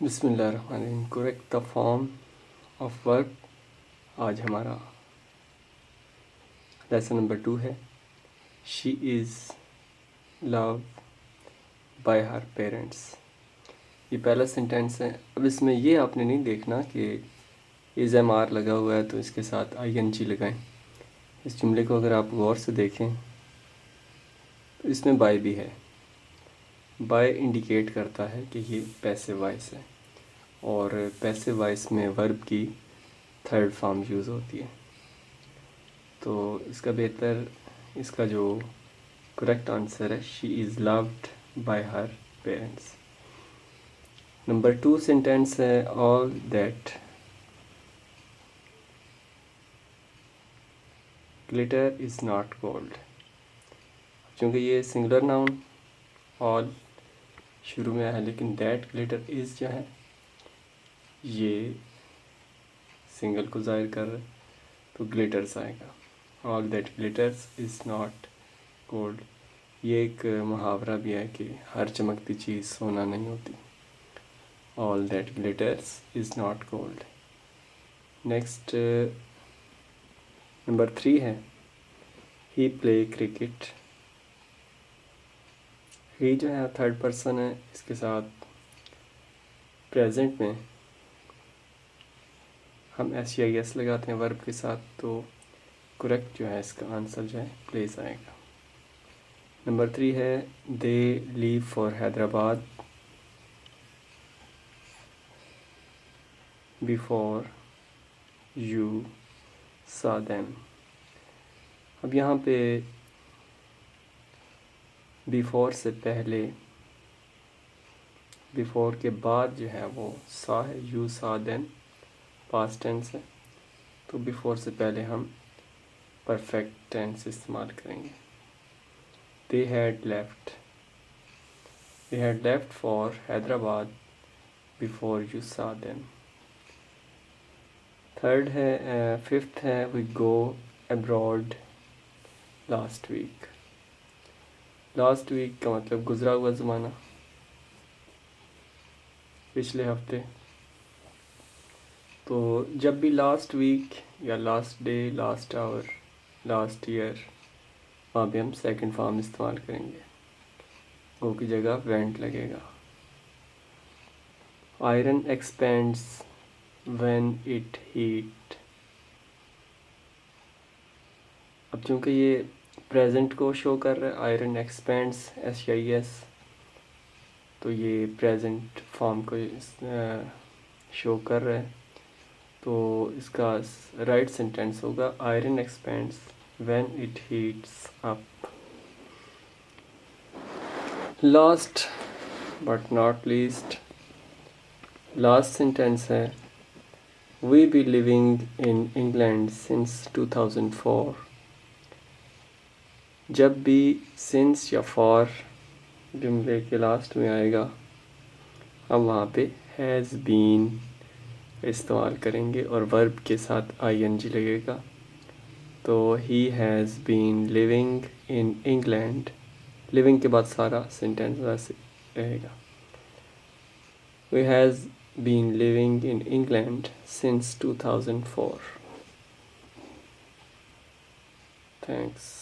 بسم اللہ الرحمن الرحیم. Correct the form of verb. آج ہمارا لیسن نمبر 2 ہے. She is love by her parents. یہ پہلا سینٹینس ہے. اب اس میں یہ آپ نے نہیں دیکھنا کہ از ایم آر لگا ہوا ہے تو اس کے ساتھ آئی این جی لگائیں. اس جملے کو اگر آپ غور سے دیکھیں تو اس میں بائی بھی ہے. بائی انڈیکیٹ کرتا ہے کہ یہ پیسو وائس ہے اور پیسو وائس میں ورب کی تھرڈ فارم یوز ہوتی ہے. تو اس کا بہتر اس کا جو کریکٹ آنسر ہے she is loved by her parents. Number 2 sentence ہے all that glitter is not gold. چونکہ یہ سنگولر ناؤن آل شروع میں ہے لیکن دیٹ گلیٹر از جو ہے یہ سنگل کو ظاہر کر رہا ہے تو گلیٹرز آئے گا. All that glitters is not gold. یہ ایک محاورہ بھی ہے کہ ہر چمکتی چیز سونا نہیں ہوتی. All that glitters is not gold. Next number 3 ہے ہی پلے کرکٹ. ہی جو ہے تھرڈ پرسن ہے. اس کے ساتھ پریزنٹ میں ہم ایس یا ایس لگاتے ہیں ورب کے ساتھ تو کریکٹ جو ہے اس کا آنسر جو ہے پلیز آئے گا. نمبر 3 ہے دے لیو فار حیدرآباد بیفور یو سا دیم. اب یہاں پہ بیفور سے پہلے بیفور کے بعد جو ہے وہ سا ہے. یو سا دیم پاسٹ ٹینس ہے تو بیفور سے پہلے ہم پرفیکٹ ٹینس استعمال کریں گے. they had left for Hyderabad before you saw them. Third ہے ففتھ ہے we go abroad last week. Last week کا مطلب گزرا ہوا زمانہ، پچھلے ہفتے. تو جب بھی لاسٹ ویک یا last day last hour last year وہاں پہ ہم سیکنڈ فارم استعمال کریں گے. گو کی جگہ وینٹ لگے گا. Iron expands when it heat. اب چونکہ یہ پریزنٹ کو شو کر رہا ہے آئرن ایکسپینڈس ایس یا ایس تو یہ پریزنٹ فارم کو شو کر رہا ہے تو اس کا رائٹ سینٹینس ہوگا iron expands when it heats up. Last but not least last sentence ہے we be living in England since 2004. جب بھی سنس یا فار جملے کے لاسٹ میں آئے گا ہم وہاں پہ ہیز بین استعمال کریں گے اور ورب کے ساتھ آئی این جی لگے گا. تو he has been living in England. Living کے بعد سارا سینٹینس ویسے رہے گا. We has been living in England since 2004. Thanks.